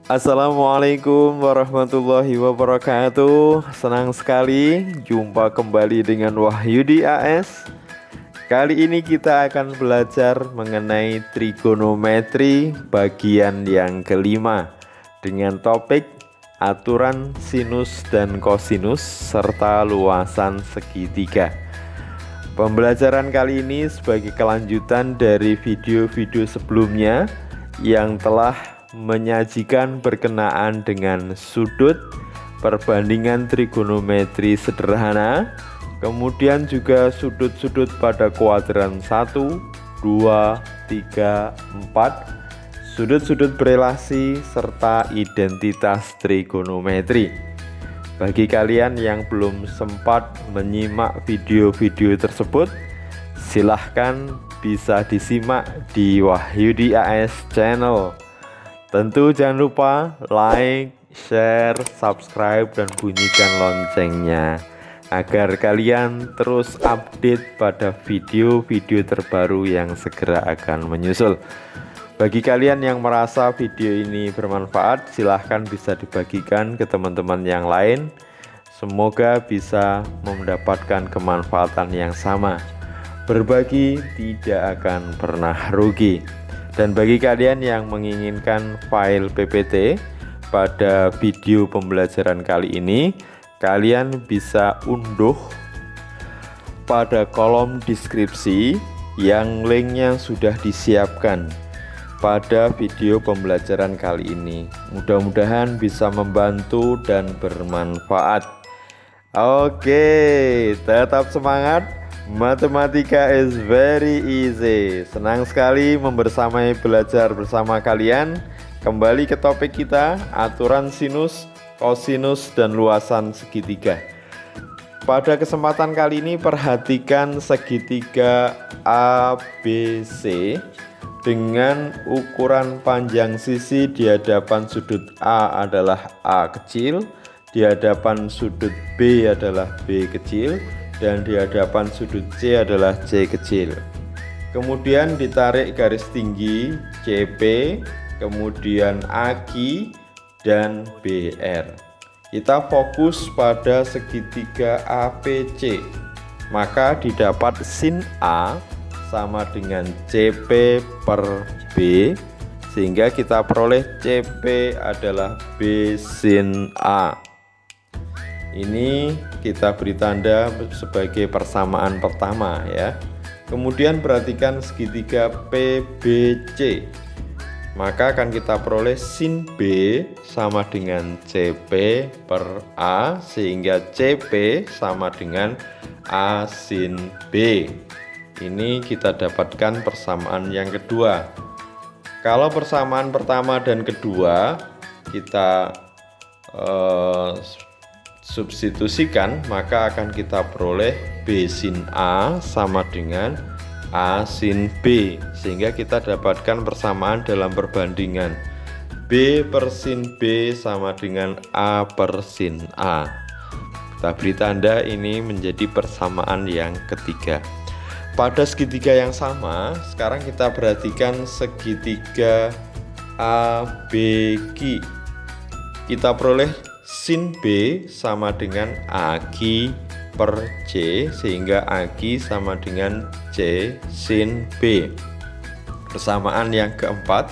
Assalamualaikum warahmatullahi wabarakatuh. Senang sekali jumpa kembali dengan Wahyudi AS. Kali ini kita akan belajar mengenai trigonometri bagian yang kelima dengan topik aturan sinus dan kosinus serta luasan segitiga. Pembelajaran kali ini sebagai kelanjutan dari video-video sebelumnya yang telah menyajikan berkenaan dengan sudut, perbandingan trigonometri sederhana, kemudian juga sudut-sudut pada kuadran 1, 2, 3, 4, sudut-sudut berelasi, serta identitas trigonometri. Bagi kalian yang belum sempat menyimak video-video tersebut, silahkan bisa disimak di Wahyudi AS channel. Tentu jangan lupa like, share, subscribe, dan bunyikan loncengnya agar kalian terus update pada video-video terbaru yang segera akan menyusul. Bagi kalian yang merasa video ini bermanfaat, silahkan bisa dibagikan ke teman-teman yang lain. Semoga bisa mendapatkan kemanfaatan yang sama. Berbagi tidak akan pernah rugi. Dan bagi kalian yang menginginkan file PPT pada video pembelajaran kali ini, kalian bisa unduh pada kolom deskripsi yang linknya sudah disiapkan pada video pembelajaran kali ini. Mudah-mudahan bisa membantu dan bermanfaat. Oke, tetap semangat. Matematika is very easy. Senang sekali belajar bersama kalian. Kembali ke topik kita, aturan sinus, kosinus, dan luasan segitiga. Pada kesempatan kali ini perhatikan segitiga ABC dengan ukuran panjang sisi di hadapan sudut A adalah A kecil, di hadapan sudut B adalah B kecil, dan di hadapan sudut C adalah C kecil. Kemudian ditarik garis tinggi CP, kemudian AQ dan BR. Kita fokus pada segitiga APC. Maka didapat sin A sama dengan CP per B, sehingga kita peroleh CP adalah B sin A. Ini kita beri tanda sebagai persamaan pertama ya. Kemudian perhatikan segitiga PBC. Maka akan kita peroleh sin B sama dengan CP per A, sehingga CP sama dengan A sin B. Ini kita dapatkan persamaan yang kedua. Kalau persamaan pertama dan kedua kita substitusikan, maka akan kita peroleh B sin A sama dengan A sin B, sehingga kita dapatkan persamaan dalam perbandingan B per sin B sama dengan A per sin A. Kita beri tanda ini menjadi persamaan yang ketiga. Pada segitiga yang sama, sekarang kita perhatikan segitiga ABQ. Kita peroleh sin B sama dengan AQ per C, sehingga AQ sama dengan C sin B. Persamaan yang keempat.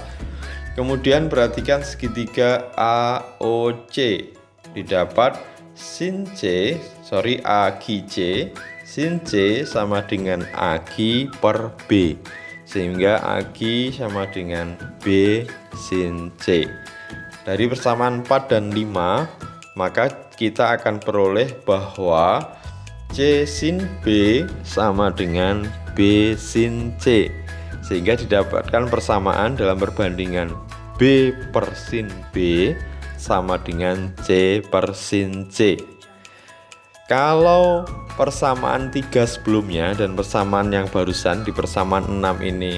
Kemudian perhatikan segitiga AOC. Didapat AQC sin C sama dengan AQ per B, sehingga AQ sama dengan B sin C. Dari persamaan 4 dan 5, maka kita akan peroleh bahwa C sin B sama dengan B sin C, sehingga didapatkan persamaan dalam perbandingan B per sin B sama dengan C per sin C. Kalau persamaan 3 sebelumnya dan persamaan yang barusan di persamaan 6 ini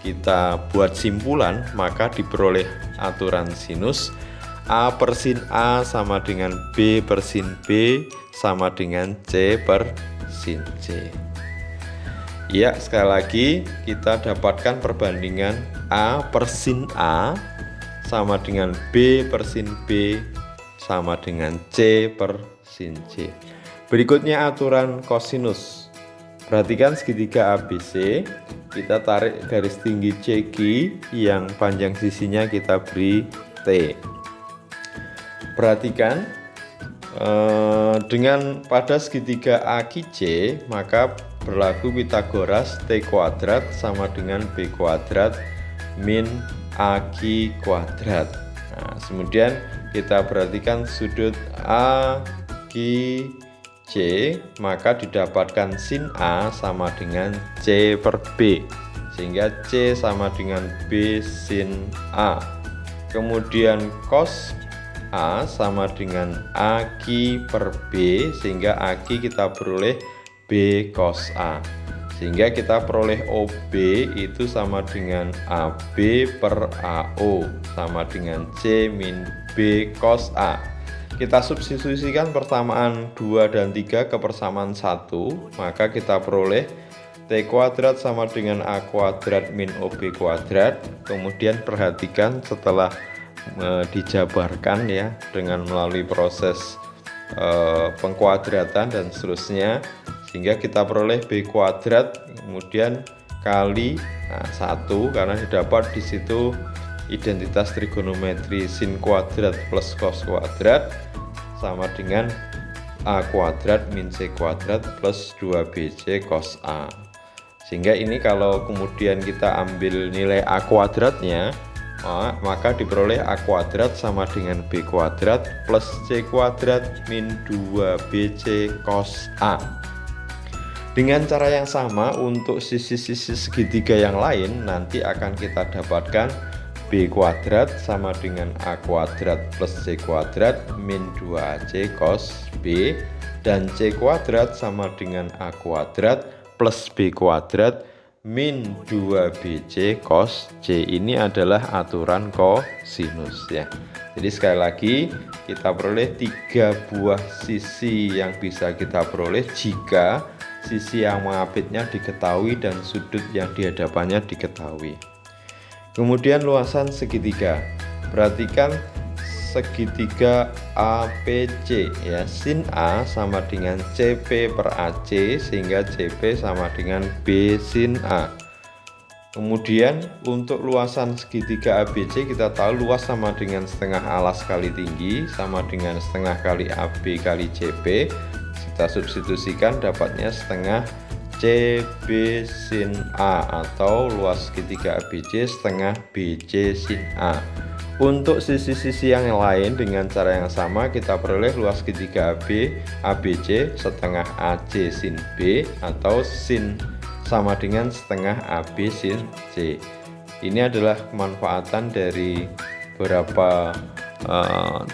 kita buat simpulan, maka diperoleh aturan sinus A per sin A sama dengan B per sin B sama dengan C per sin C. Ya, sekali lagi kita dapatkan perbandingan A per sin A sama dengan B per sin B sama dengan C per sin C. Berikutnya aturan kosinus. Perhatikan segitiga ABC, kita tarik garis tinggi CQ yang panjang sisinya kita beri T. Perhatikan dengan pada segitiga AQC maka berlaku Pitagoras T kuadrat sama dengan B kuadrat min AQ kuadrat. Nah, kemudian kita perhatikan sudut AQC, maka didapatkan sin A sama dengan C per B, sehingga C sama dengan B sin A. Kemudian cos A sama dengan AQ per B, sehingga AQ kita peroleh B cos A, sehingga kita peroleh OB itu sama dengan AB per AO sama dengan C min B cos A. Kita substitusikan persamaan 2 dan 3 ke persamaan 1, maka kita peroleh T kuadrat sama dengan A kuadrat min OB kuadrat. Kemudian perhatikan setelah dijabarkan ya dengan melalui proses pengkuadratan dan seterusnya, sehingga kita peroleh B kuadrat kemudian kali 1 karena didapat di situ identitas trigonometri sin kuadrat plus cos kuadrat sama dengan A kuadrat min C kuadrat plus 2BC cos A. Sehingga ini kalau kemudian kita ambil nilai A kuadratnya, maka diperoleh A kuadrat sama dengan B kuadrat plus C kuadrat min 2BC cos A. Dengan cara yang sama untuk sisi-sisi segitiga yang lain nanti akan kita dapatkan B kuadrat sama dengan A kuadrat plus C kuadrat min 2AC cos B, dan C kuadrat sama dengan A kuadrat plus B kuadrat min 2BC cos C. Ini adalah aturan kosinus ya. Jadi sekali lagi kita peroleh 3 buah sisi yang bisa kita peroleh jika sisi yang mengapitnya diketahui dan sudut yang dihadapannya diketahui. Kemudian luasan segitiga. Perhatikan segitiga APC ya, sin A sama dengan CP per AC, sehingga CP sama dengan B sin A. Kemudian untuk luasan segitiga ABC kita tahu luas sama dengan setengah alas kali tinggi sama dengan setengah kali AB kali CP. Kita substitusikan dapatnya setengah CB sin A, atau luas segitiga ABC setengah BC sin A. Untuk sisi-sisi yang lain dengan cara yang sama kita peroleh luas segitiga ABC setengah AC sin B, atau sin sama dengan setengah AB sin C. Ini adalah kemanfaatan dari beberapa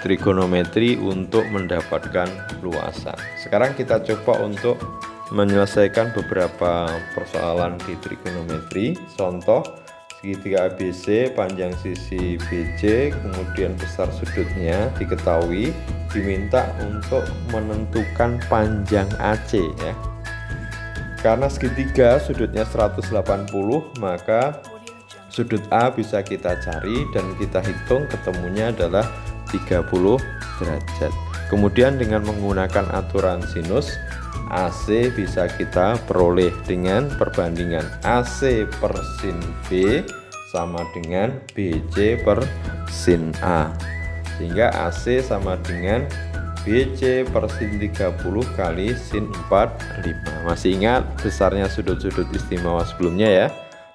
trigonometri untuk mendapatkan luasan. Sekarang kita coba untuk menyelesaikan beberapa persoalan di trigonometri. Contoh, segitiga ABC, panjang sisi BC, kemudian besar sudutnya diketahui, diminta untuk menentukan panjang AC ya. Karena segitiga sudutnya 180, maka sudut A bisa kita cari dan kita hitung, ketemunya adalah 30 derajat. Kemudian dengan menggunakan aturan sinus, AC bisa kita peroleh dengan perbandingan AC per sin B sama dengan BC per sin A, sehingga AC sama dengan BC per sin 30 kali sin 45. Masih ingat besarnya sudut-sudut istimewa sebelumnya ya,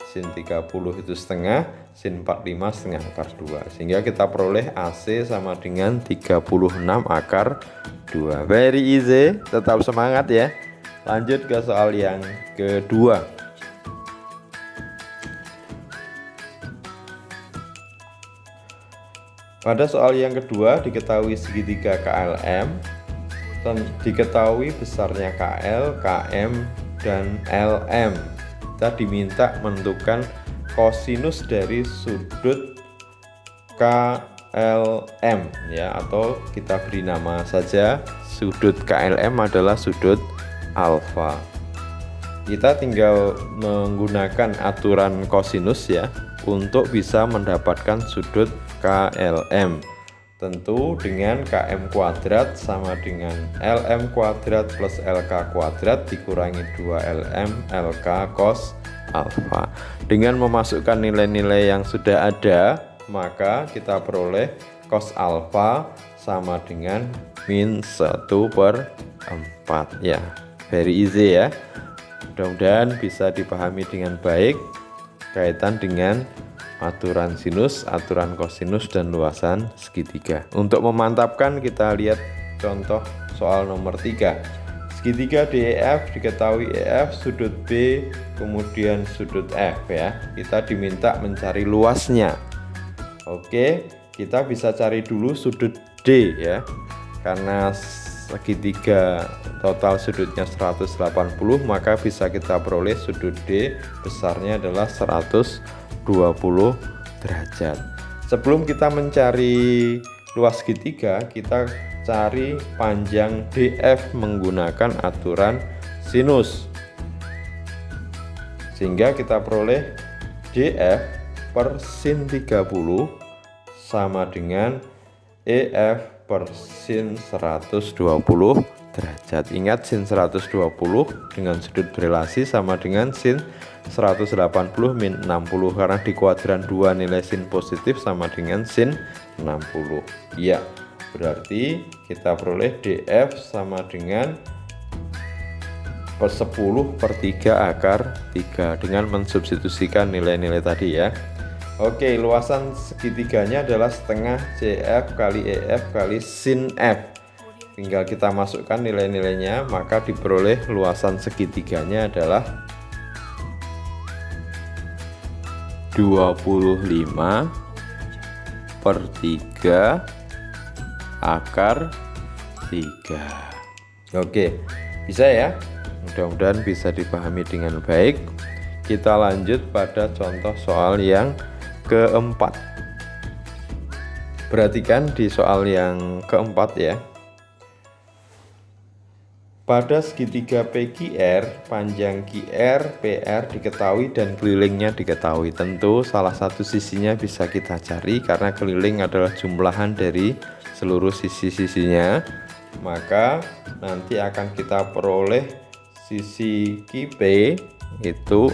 sin 30 itu setengah, sin 45 setengah akar 2, sehingga kita peroleh AC sama dengan 36 akar 2. Very easy, tetap semangat ya. Lanjut ke soal yang kedua. Pada soal yang kedua diketahui segitiga KLM dan diketahui besarnya KL, KM, dan LM. Kita diminta menentukan kosinus dari sudut KLM ya, atau kita beri nama saja sudut KLM adalah sudut alfa. Kita tinggal menggunakan aturan kosinus ya untuk bisa mendapatkan sudut maka LM. Tentu dengan KM kuadrat sama dengan LM kuadrat plus LK kuadrat dikurangi 2LM LK cos alfa. Dengan memasukkan nilai-nilai yang sudah ada, maka kita peroleh cos alfa sama dengan min 1/4 ya. Very easy ya. Mudah-mudahan bisa dipahami dengan baik kaitan dengan aturan sinus, aturan kosinus, dan luasan segitiga. Untuk memantapkan kita lihat contoh soal nomor 3. Segitiga DEF diketahui EF sudut B kemudian sudut F ya. Kita diminta mencari luasnya. Oke, kita bisa cari dulu sudut D ya. Karena segitiga total sudutnya 180, maka bisa kita peroleh sudut D besarnya adalah 120 derajat. Sebelum kita mencari luas segitiga, kita cari panjang DF menggunakan aturan sinus. Sehingga kita peroleh DF per sin 30 sama dengan EF per sin 120 derajat. Ingat sin 120 dengan sudut berelasi sama dengan sin 180 min 60, karena di kuadran 2 nilai sin positif sama dengan sin 60 ya. Berarti kita peroleh DF sama dengan per 10/3 akar 3 dengan mensubstitusikan nilai-nilai tadi ya. Oke, luasan segitiganya adalah setengah CF kali EF kali sin F. Tinggal kita masukkan nilai-nilainya, maka diperoleh luasan segitiganya adalah 25/3 akar 3. Oke, bisa ya? Mudah-mudahan bisa dipahami dengan baik. Kita lanjut pada contoh soal yang keempat. Perhatikan di soal yang keempat ya. Pada segitiga PQR, panjang QR, PR diketahui dan kelilingnya diketahui. Tentu salah satu sisinya bisa kita cari karena keliling adalah jumlahan dari seluruh sisi-sisinya. Maka nanti akan kita peroleh sisi QP itu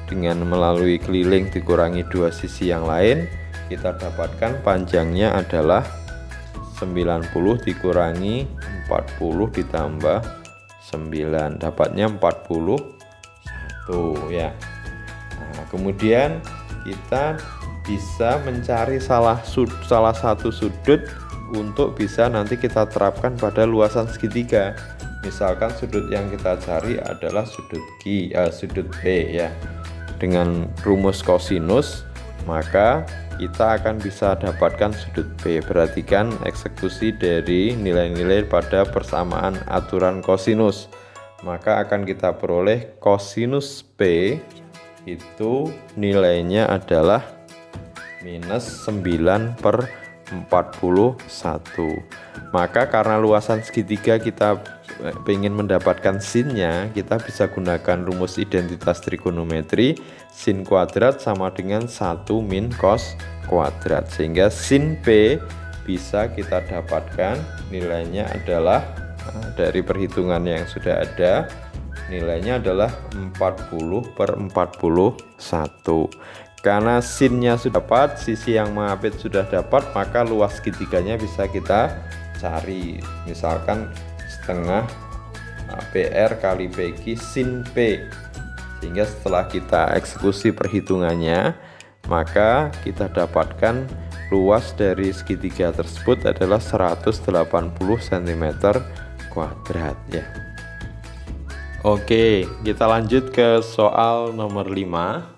dengan melalui keliling dikurangi 2 sisi yang lain, kita dapatkan panjangnya adalah 90 dikurangi 40 ditambah 9, dapatnya 41 ya. Nah, kemudian kita bisa mencari salah satu sudut untuk bisa nanti kita terapkan pada luasan segitiga. Misalkan sudut yang kita cari adalah sudut B ya. Dengan rumus kosinus, maka kita akan bisa dapatkan sudut B. Perhatikan eksekusi dari nilai-nilai pada persamaan aturan kosinus. Maka akan kita peroleh kosinus B itu nilainya adalah minus 9/41. Maka karena luasan segitiga kita ingin mendapatkan sinnya, kita bisa gunakan rumus identitas trigonometri. Sin kuadrat sama dengan 1 min cos kuadrat, sehingga sin P bisa kita dapatkan nilainya adalah dari perhitungan yang sudah ada, nilainya adalah 40/41. Karena sinnya sudah dapat, sisi yang mengapit sudah dapat, maka luas segitiganya bisa kita cari. Misalkan setengah PR kali PQ sin P. Sehingga setelah kita eksekusi perhitungannya, maka kita dapatkan luas dari segitiga tersebut adalah 180 cm kuadrat ya. Oke, kita lanjut ke soal nomor 5.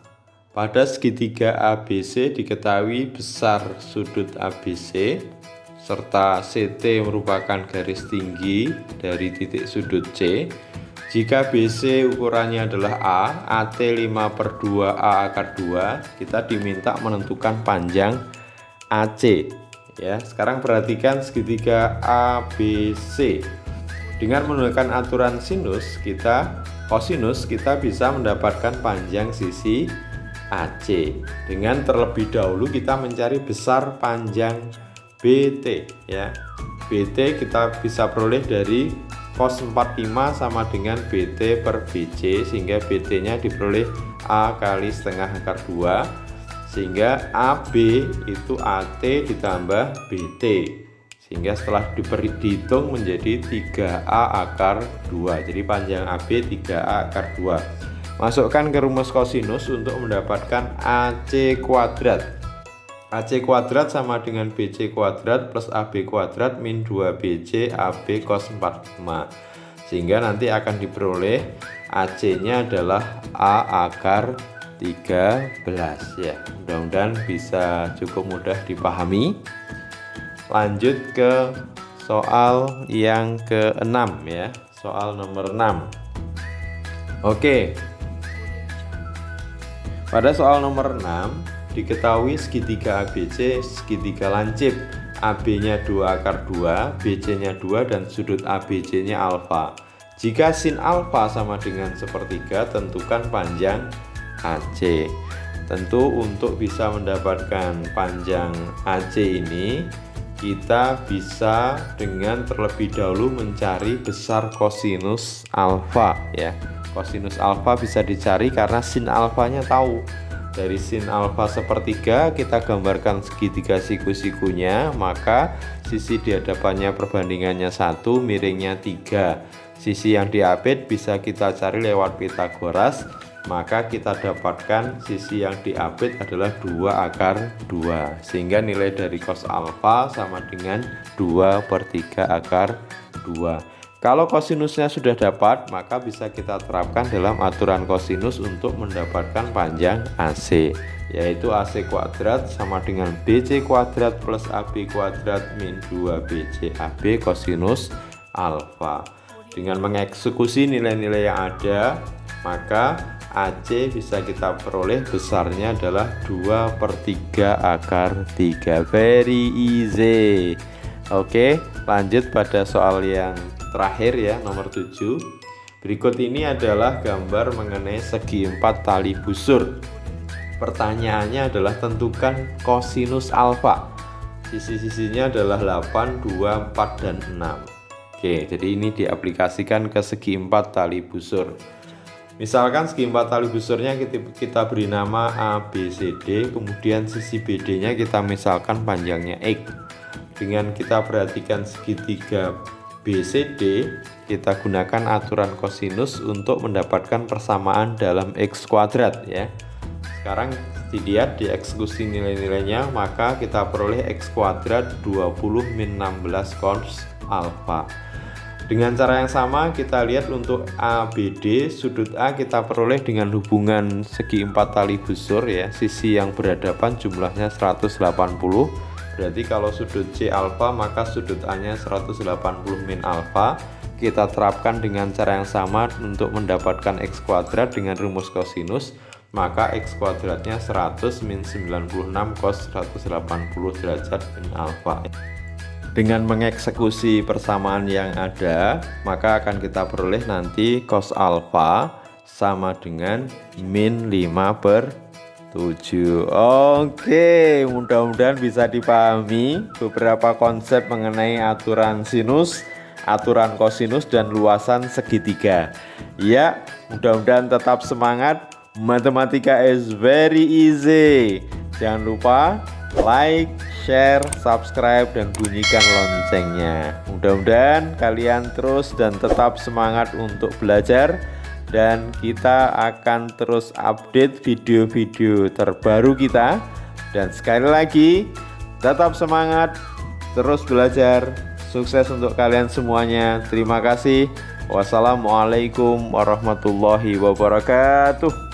Pada segitiga ABC diketahui besar sudut ABC serta CT merupakan garis tinggi dari titik sudut C. Jika BC ukurannya adalah A, AT 5/2 A akar 2, kita diminta menentukan panjang AC. Ya, sekarang perhatikan segitiga ABC. Dengan menggunakan aturan sinus, kosinus kita bisa mendapatkan panjang sisi AC. Dengan terlebih dahulu kita mencari besar panjang BT ya. BT kita bisa peroleh dari cos 45 sama dengan BT per BC, sehingga BT nya diperoleh A kali setengah akar 2, sehingga AB itu AT ditambah BT, sehingga setelah dihitung menjadi 3A akar 2. Jadi panjang AB 3A akar 2. Masukkan ke rumus kosinus untuk mendapatkan AC kuadrat. AC kuadrat sama dengan BC kuadrat plus AB kuadrat min 2BC AB cos 45, sehingga nanti akan diperoleh AC nya adalah A akar 13 ya. Mudah-mudahan bisa cukup mudah dipahami. Lanjut ke soal yang ke-6 ya, soal nomor 6. Oke, pada soal nomor 6 diketahui segitiga ABC segitiga lancip, AB-nya 2 akar 2, BC-nya 2, dan sudut ABC-nya alfa. Jika sin alfa sama dengan sepertiga, tentukan panjang AC. Tentu untuk bisa mendapatkan panjang AC ini, kita bisa dengan terlebih dahulu mencari besar kosinus alfa ya. Kosinus alfa bisa dicari karena sin alfanya tahu. Dari sin alfa sepertiga kita gambarkan segitiga siku-sikunya, maka sisi di hadapannya perbandingannya 1, miringnya 3. Sisi yang diapit bisa kita cari lewat Pitagoras, maka kita dapatkan sisi yang diapit adalah 2 akar 2, sehingga nilai dari cos alfa sama dengan 2/3 akar 2. Kalau kosinusnya sudah dapat, maka bisa kita terapkan dalam aturan kosinus untuk mendapatkan panjang AC, yaitu AC kuadrat sama dengan BC kuadrat plus AB kuadrat min 2BC AB kosinus alfa. Dengan mengeksekusi nilai-nilai yang ada, maka AC bisa kita peroleh besarnya adalah 2/3 akar 3. Very easy. Oke, lanjut pada soal yang terakhir ya, nomor 7. Berikut ini adalah gambar mengenai segi 4 tali busur. Pertanyaannya adalah tentukan kosinus alfa. Sisi-sisinya adalah 8, 2, 4, dan 6. Oke, jadi ini diaplikasikan ke segi 4 tali busur. Misalkan segi 4 tali busurnya kita beri nama ABCD, kemudian sisi BD nya kita misalkan panjangnya X. Dengan kita perhatikan segitiga BCD, kita gunakan aturan kosinus untuk mendapatkan persamaan dalam X kuadrat ya. Sekarang dilihat dieksekusi nilai-nilainya, maka kita peroleh X kuadrat 20 min 16 cos alfa. Dengan cara yang sama kita lihat untuk ABD, sudut A kita peroleh dengan hubungan segi 4 tali busur ya. Sisi yang berhadapan jumlahnya 180. Berarti kalau sudut C alfa, maka sudut A nya 180 min alfa. Kita terapkan dengan cara yang sama untuk mendapatkan X kuadrat dengan rumus kosinus, maka X kuadratnya 100 min 96 cos 180 derajat min alfa. Dengan mengeksekusi persamaan yang ada, maka akan kita peroleh nanti cos alfa sama dengan min 5/7. Oke, mudah-mudahan bisa dipahami beberapa konsep mengenai aturan sinus, aturan kosinus, dan luasan segitiga. Ya, mudah-mudahan tetap semangat. Matematika is very easy. Jangan lupa like, share, subscribe, dan bunyikan loncengnya. Mudah-mudahan kalian terus dan tetap semangat untuk belajar, dan kita akan terus update video-video terbaru kita. Dan sekali lagi, tetap semangat, terus belajar. Sukses untuk kalian semuanya. Terima kasih. Wassalamualaikum warahmatullahi wabarakatuh.